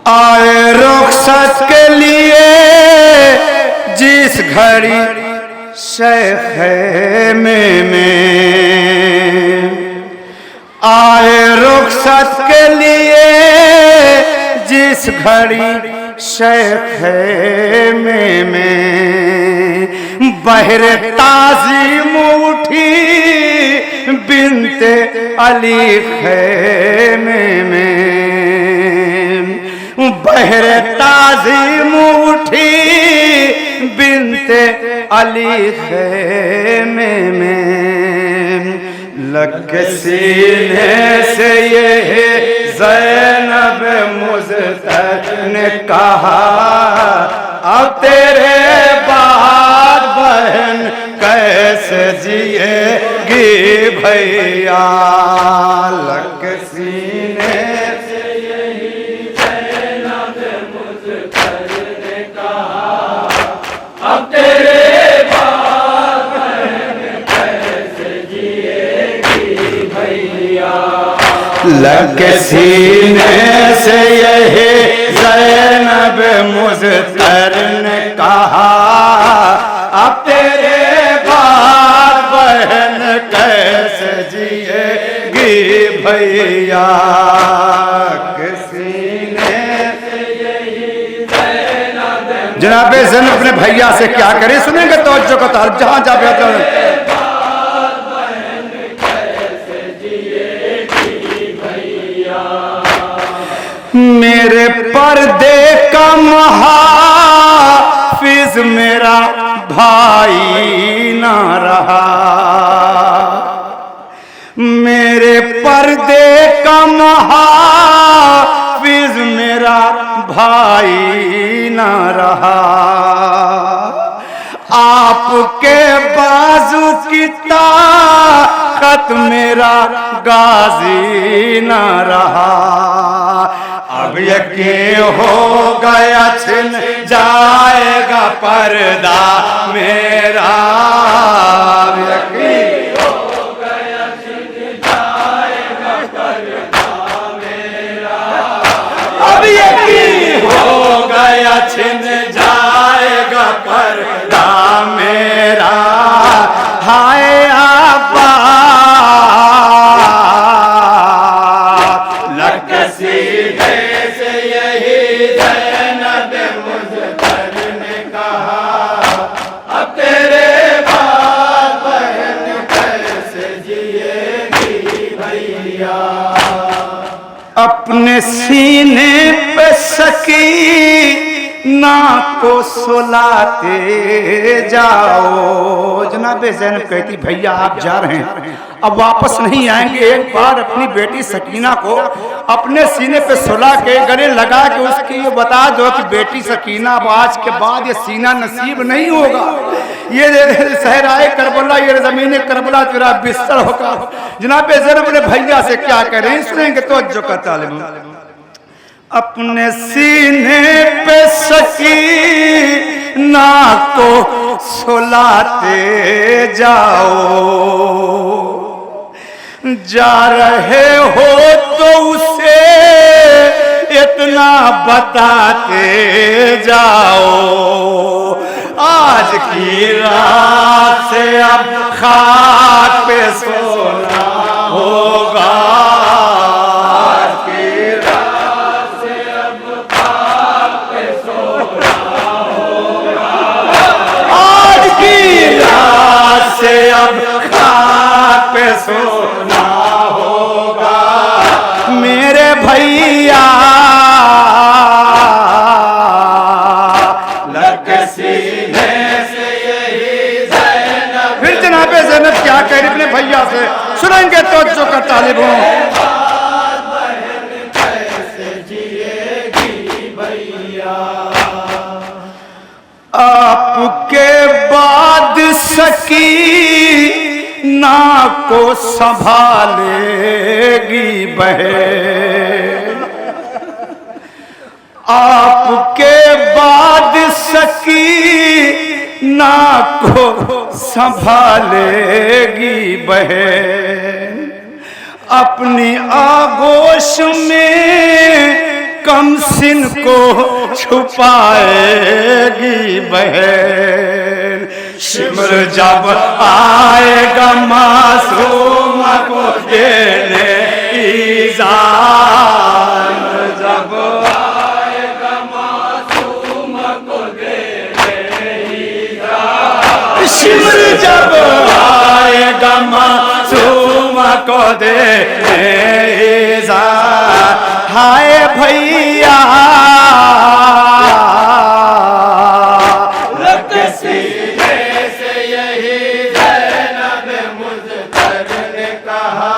आए रुखसत के लिए जिस घड़ी ख़ैमे में, आए रुखसत के लिए जिस घड़ी ख़ैमे में, बहरे ताज़ीम उठी बिनते अली ख़ैमे में, बहरे ताज़ीम उठी बिनते अली ख़ैमे में। लग सीने से ये ज़ैनब मुज़्तफ़र ने कहा, अब तेरे बाद बहन कैसे जिएगी भैया। लग सीने से यही ज़ैनब मुज़्तफ़र ने कहा, अब तेरे बाद बहन कैसे जिएगी भैया। लग सीने से यही ज़ैनब मुज़्तफ़र ने कहा, अब तेरे बाद बहन कैसे जिएगी भैया। सीने से यही ज़ैनब, जनाब ज़ैनब अपने भैया से क्या करे, सुनेंगे तो जो कतार जहां जा मेरे पर्दे का मुहाफिज मेरा भाई ना रहा, मेरे पर्दे का मुहाफिज मेरा भाई ना रहा। आपके बाजू की ताकत मेरा गाजी ना रहा। अब यकीन हो गया छिन जाएगा पर्दा मेरा, यकीन हो गया छिन जाएगा पर्दा मेरा, अब यकीन हो गया छिन जाएगा पर्दा मेरा। हाय आबा लग सीने से यही ज़ैनब मुज़्तफ़र ने कहा, अब तेरे बाद बहन कैसे जिएगी भैया। अपने सीने पे सकीना को सुलाते जाओ। जनाब ज़ैनब कहती, भैया आप जा रहे हैं, अब वापस नहीं आएंगे। एक बार अपनी बेटी सकीना को अपने सीने पे सुला के गले लगा के उसकी ये बता दो कि बेटी सकीना अब आज के बाद ये सीना नसीब नहीं होगा, ये सहराए करबला, ये ज़मीन करबला तेरा बिस्तर होगा। जनाब ज़ैनब ने भैया से क्या करें, सुनेंगे तो जो का तालिब। अपने सीने पे सकीना को सुलाते जाओ, जा रहे हो तो उसे इतना बताते जाओ। आज की रात से अब खाक पे सोना होगा, आज की रात से अब खाक पे सोना होगा, आज की रात से अब खाक पे सोना होगा मेरे भैया। लग सीने से यही ज़ैनब, फिर जनाब ज़ैनब क्या कह रही अपने भैया से, सुनेंगे तो जो का तालिब हूँ। कैसे जिएगी भैया, आपके बाद सकीना को संभालेगी बहन, आपके बाद सकीना को संभालेगी बहन। अपनी आगोश में कमसिन को छुपाएगी बहन। सिमर जब आएगा मासूम को देने ईजान, जब आएगा मासूम को देने ईजान, सिमर जब आएगा मासूम को देने ईजान। हाय भैया सीने से यही ज़ैनब मुज़फ़्फ़र ने कहा,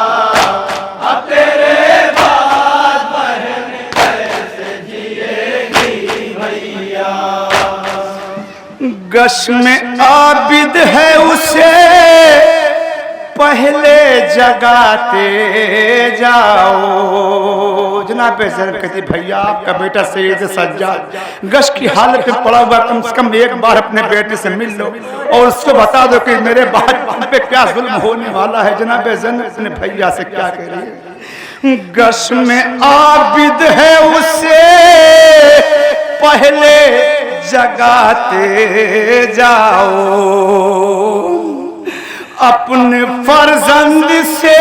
अब तेरे बाद बहन कैसे जिएगी भैया। गश में आबिद है उसे पहले जगाते जाओ। जनाब ज़ैनब कहती भैया आपका बेटा सैयद सज्जाद गश की हालत में पड़ा हुआ, कम से कम एक बार अपने बेटे से मिल लो और उसको बता दो कि मेरे बाद पे क्या जुल्म होने वाला है। जनाब ज़ैनब अपने भैया से क्या कह रही है? गश में आबिद है उसे पहले जगाते जाओ, अपने फर्जंद से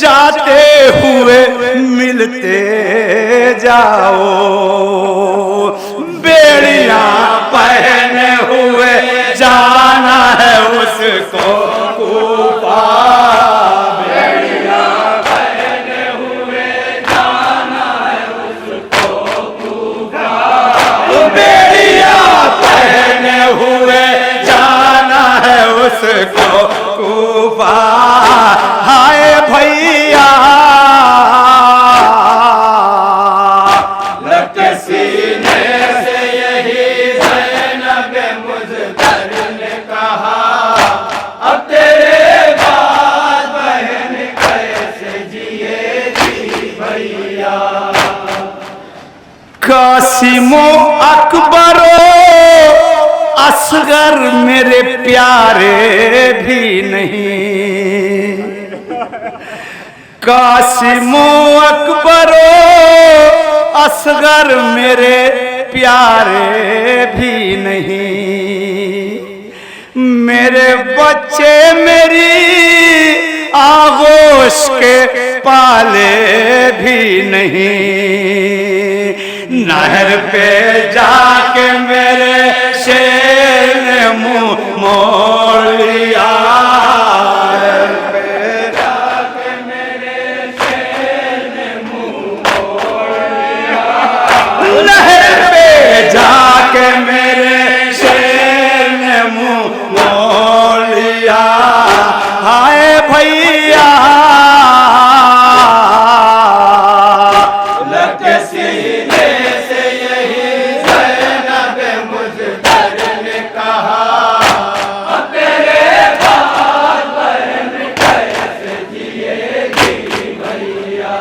जाते हुए मिलते जाओ। बेड़ियां पहने हुए जाना है उसको कूफा, बेड़ियां पहने हुए जाना है उसको कूफा, बेड़ियां पहने हुए जाना है उसको कूफा। हाय भैया सीने से यही ज़ैनब मुज़फ़्फ़र ने कहा, अब तेरे बाद बहन कैसे जिएगी भैया। कासिमो अकबरो असगर मेरे प्यारे भी नहीं, कासिमो अकबरो असगर मेरे प्यारे भी नहीं, मेरे बच्चे मेरी आगोश के पाले भी नहीं। नहर पे जाके मेरे शेर ने मुंह मोड़ लिया, नहर पे जाके मेरे शेर ने मुंह मोड़ लिया। हाय भैया सीने से यही ज़ैनब मुज़फ़्फ़र ने कहा, अब तेरे बाद बहन कैसे जिएगी भैया।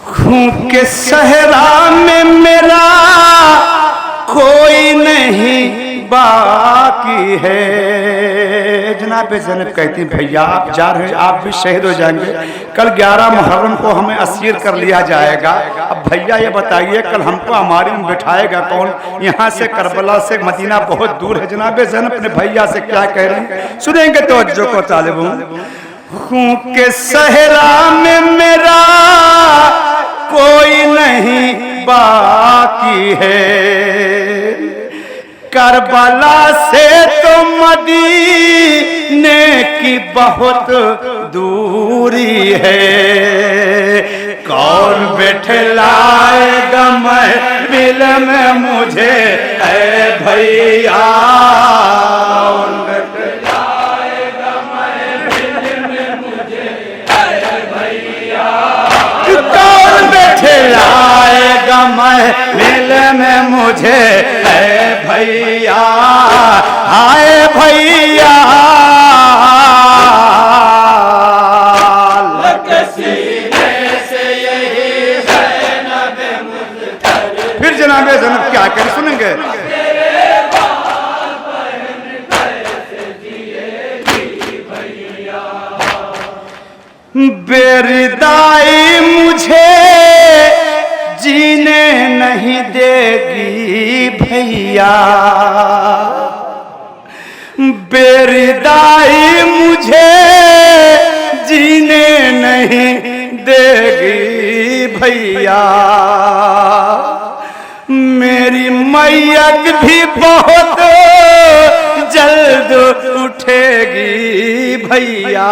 खून के सहरा में मेरा कोई नहीं बाकी है। जनाब ज़ैनब कहती भैया आप जा रहे हैं, आप भी शहीद हो जाएंगे। कल 11 मुहर्रम को हमें असीर कर लिया जाएगा। अब भैया ये बताइए कल हमको हमारी में बिठाएगा कौन? यहाँ से करबला से मदीना बहुत दूर है। जनाब ज़ैनब अपने भैया से क्या कह रहे हैं सुनेंगे तो जो को तालिब हूँ। खून के सहरा में मेरा कोई नहीं बाकी है, करबला से तो मदीने की बहुत दूरी है। कौन बैठलाएगा महफिल में मुझे ऐ भैया, कौन बैठलाएगा महफिल में मुझे ऐ भैया, कौन बैठलाएगा महफिल में मुझे ऐ भैया। हाय भैया सीने से यही ज़ैनब मुज़फ़्फ़र। फिर जनाब ज़ैनब क्या करें सुनेंगे। बेरिदाई मुझे नहीं देगी भैया, बेरिदाई मुझे जीने नहीं देगी भैया। मेरी मैयत भी बहुत जल्द उठेगी भैया,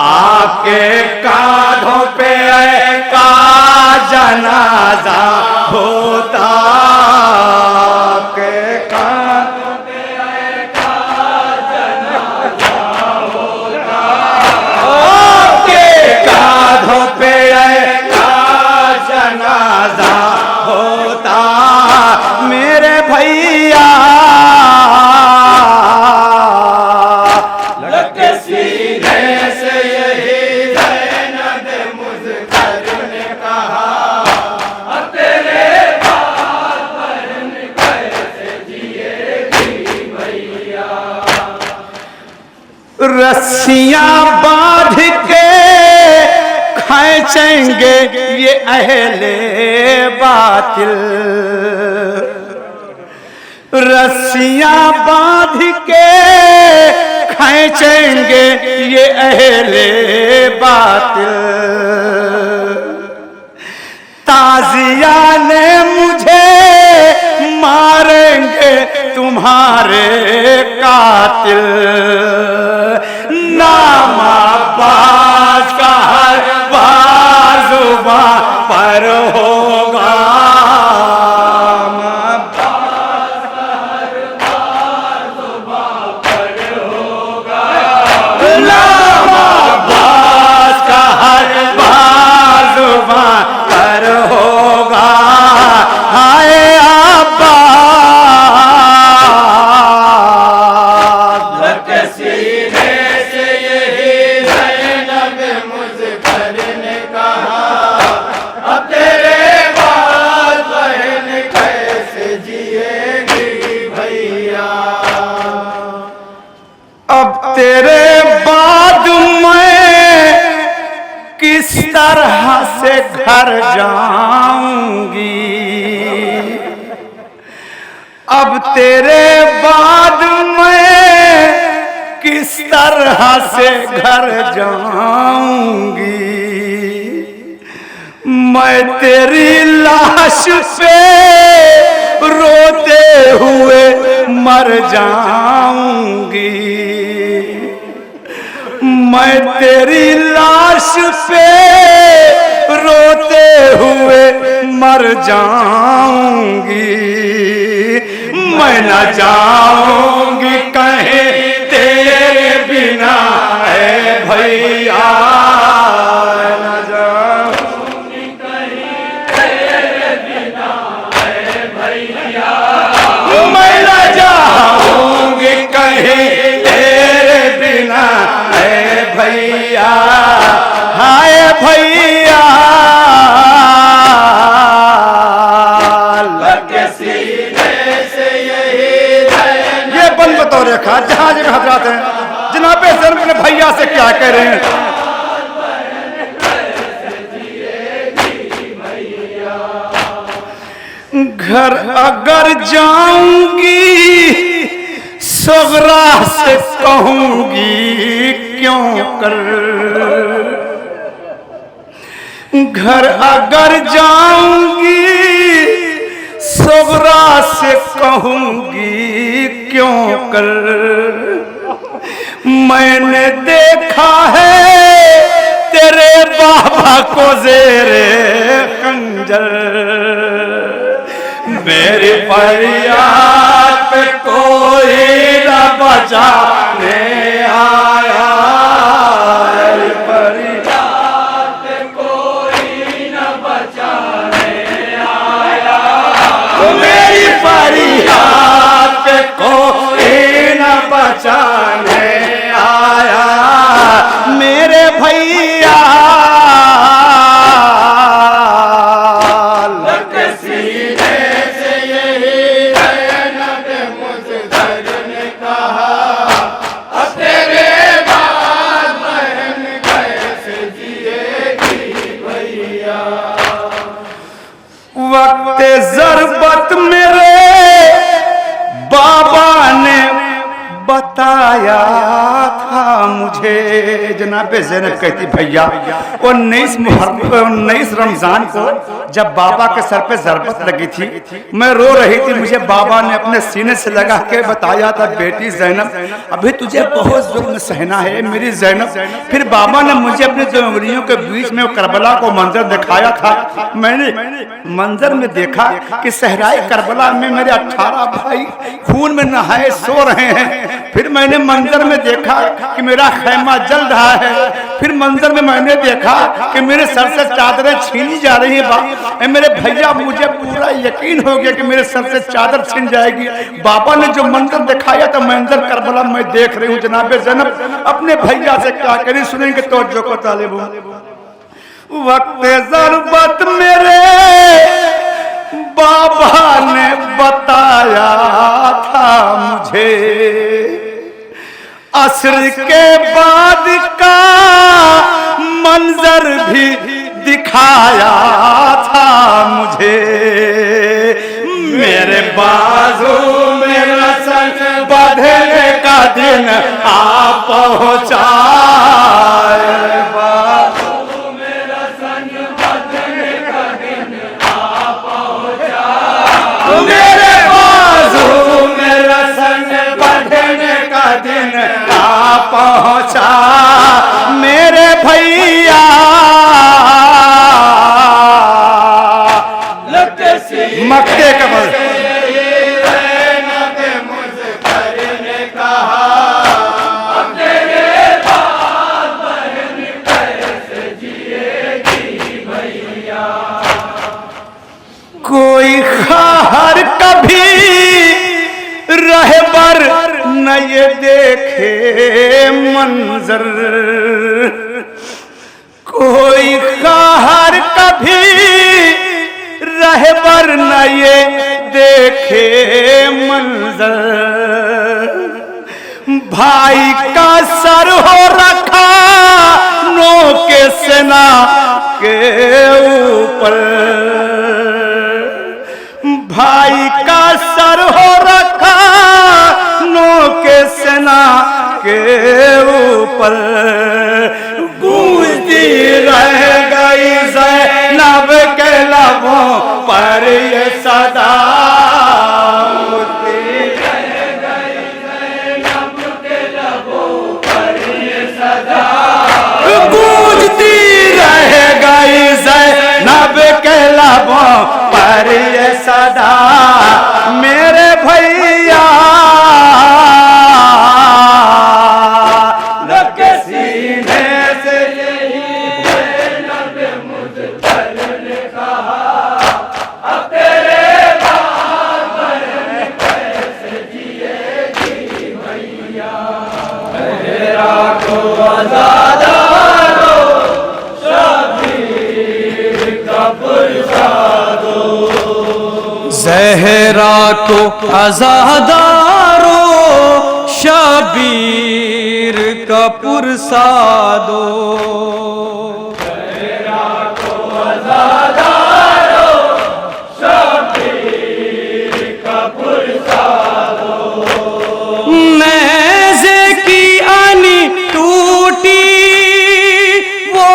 आपके कांधों पे का जनाजा होता, के कांधों पे का जनाजा होता, आपके कांधों पे का जनाजा होता मेरे भैया। लगे सीने से यही ज़ैनब मुज़फ़्फ़र ने कहा, तेरे बाद बहन कैसे जिएगी भैया। रस्सियां बांध के खींचेंगे ये अहले बातिल, रस्सियां बांध के खींचेंगे ये अहले बातिल। ताज़िया ने मुझे मारेंगे तुम्हारे कातिल, नाम अब्बास का हर बार ज़ुबां पर होगा, नाम अब्बास का हर बार ज़ुबां पर होगा। हाय अब्बास, लगे सीने से यही ज़ैनब मुज़फ़्फ़र ने कहा, अब तेरे बाद बहन कैसे जिएगी भैया। अब तेरे बाद मैं किस तरह से घर जाऊंगी, अब तेरे बाद मैं किस तरह से घर जाऊंगी। मैं तेरी लाश पे रोते हुए मर जाऊंगी, मैं तेरी लाश पे रोते हुए मर जाऊंगी। मैं न जाऊंगी कहीं तेरे बिना है भैया, न जाऊंगी कहीं तेरे बिना है भैया, मैं न जाऊंगी कहीं तेरे बिना है भैया। हाय भैया, लगे सीने से यही ये बंद बतौर रखा जहाज में हजरात हैं जनाब ज़ैनब ने भैया से क्या कह रहे हैं। घर अगर जाऊंगी सगरा से कहूंगी क्यों कर, घर अगर जाऊंगी सगरा से कहूंगी क्यों कर। मैंने देखा है तेरे बाबा को ज़ेरे खंजर, मेरी फरियाद पे कोई न बचाने आया, फरियाद पे कोई न बचाने आया, मेरी फरियाद पे कोई न बचाने आया मेरे भैया। वक्त ज़रबत मेरे बाबा ने बताया था मुझे। जनाब ज़ैनब कहती भैया 19 रमजान को जब बाबा के सर पे ज़रबत लगी थी, मैं रो रही थी। मुझे बाबा ने अपने सीने से लगा के बताया था, बेटी ज़ैनब अभी तुझे बहुत जुल्म सहना है मेरी ज़ैनब। फिर बाबा ने मुझे अपनी दो उंगलियों के बीच में करबला को मंजर दिखाया था। मैंने मंजर में देखा कि सहराए करबला में मेरे 18 भाई खून में नहाए सो रहे हैं। फिर मैंने मंजर में देखा कि मेरा खैमा जल रहा है। फिर मंजर में मैंने देखा कि मेरे सर से चादरें छीनी जा रही हैं। मेरे भैया मुझे पूरा यकीन हो गया कि मेरे सर से चादर छीन जाएगी। बाबा ने जो मंजर दिखाया था मंजर करबला मैं देख रही हूँ। जनाब ज़ैनब अपने भैया से क्या करें, सुनेंगे तो जो को तालिब वक्त ज़रबत मेरे बाबा ने बताया था मुझे, असर के बाद का मंजर भी दिखाया था मुझे। मेरे बाजू में रस्म बांधने का दिन आ पहुंचा। पहुंचा मेरे भैया मक्के का कोई खाहर कभी रहबर न ये देखे मंजर, कोई खाहर कभी रहबर न ये देखे मंजर। भाई का सर हो रखा नो के सेना के ऊपर, भाई का सर हो रखा नो के सेना के ऊपर। गूंजती रह गई ज़ैनब के लबों पर ये सदा, गूंजती रह गई ज़ैनब के लबों पर ये सदा। मेरे भैया सीने से यही ज़ैनब मुझ पर ने कहा, अब तेरे बाद बहन कैसे जिएगी भैया। मेरा को आज़ादारो शबीर का पुरसा दो, ज़हरा को आज़ादारो शबीर का पुरसा दो। ज़हरा को आज़ादारो शबीर का पुरसा दो। नेज़े की आनी टूटी वो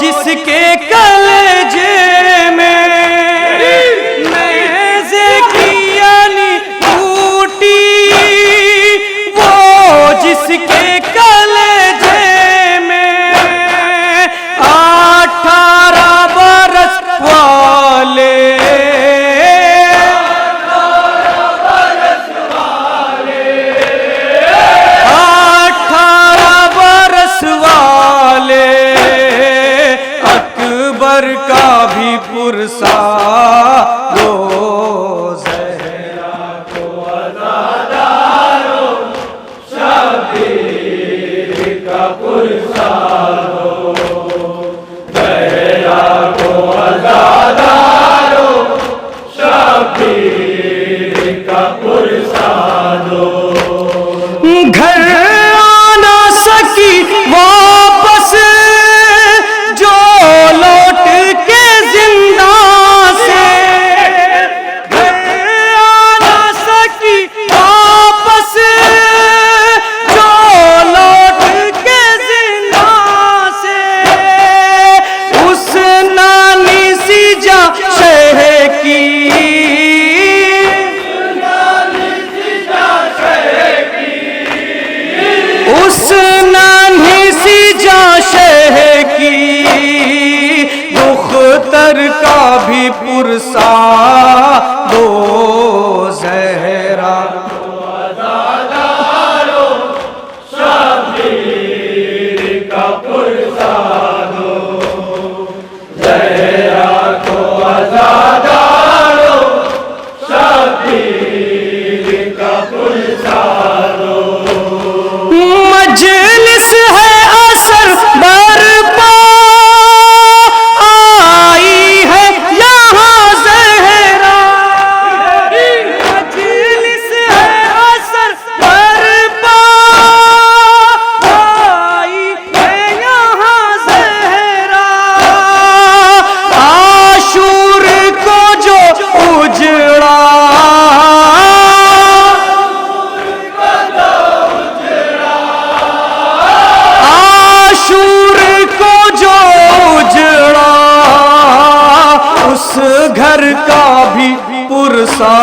जिसके कलेजे में, नेज़े की आनी टूटी वो जिसके कलेजे में। 18 बरस वाले, 18 बरस वाले अकबर का भी पुरसा दो। ज़हरा को आज़ादारो शबीर का पुरसा दो, ज़हरा को आज़ादारो शबीर का पुरसा दो। घर आना सकी वापस जो लौट के जिंदा से, की, उस नानी सी जाशह की, दुख्तर का भी पुरसा दो ज़हरा। मजलिस है असर बरपा, आई है यहाँ ज़हरा। मजलिस है असर बरपा, आई है यहाँ ज़हरा। आशूर को जो उजड़ा, आशूर को जो उजड़ा, उस घर का भी पुरसा